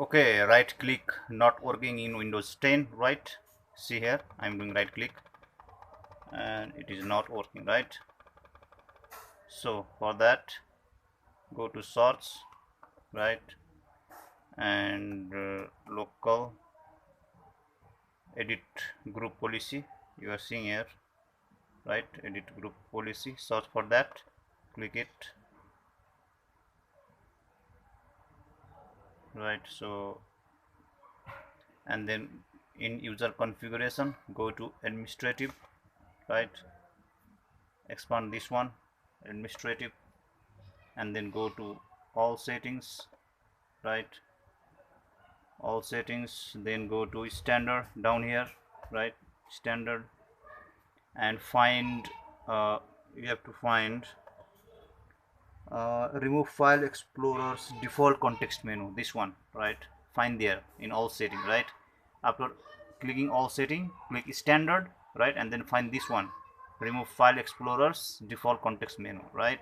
Okay, right click not working in Windows 10, right? See here, I'm doing right click and it is not working, right? So for that, go to source, right? And local edit group policy, you are seeing here, right? Edit group policy, search for that, click it, right? So, and then in user configuration, go to administrative, right? Expand this one, administrative, and then go to all settings, right? All settings, then go to standard down here, right? Standard, and find you have to find remove file explorer's default context menu, this one, right? Find there in all setting, right? After clicking all setting, click standard, right? And then find this one, remove file explorer's default context menu, right?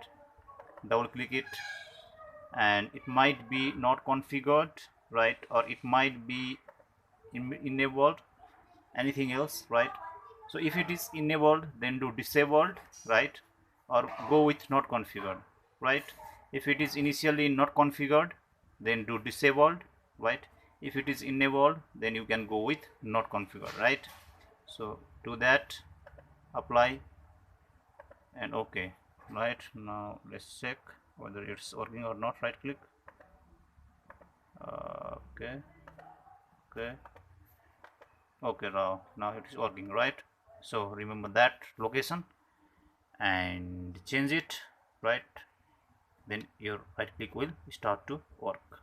Double click it, and it might be not configured, right? Or it might be enabled, anything else, right? So if it is enabled, then do disabled, right? Or go with not configured, right? If it is initially not configured, then do disabled, right? If it is enabled, then you can go with not configured, right? So do that, apply, and okay. Right, now let's check whether it's working or not. Right click, okay, okay, okay, now it is working, right? So remember that location and change it, right? Then your right click will start to work.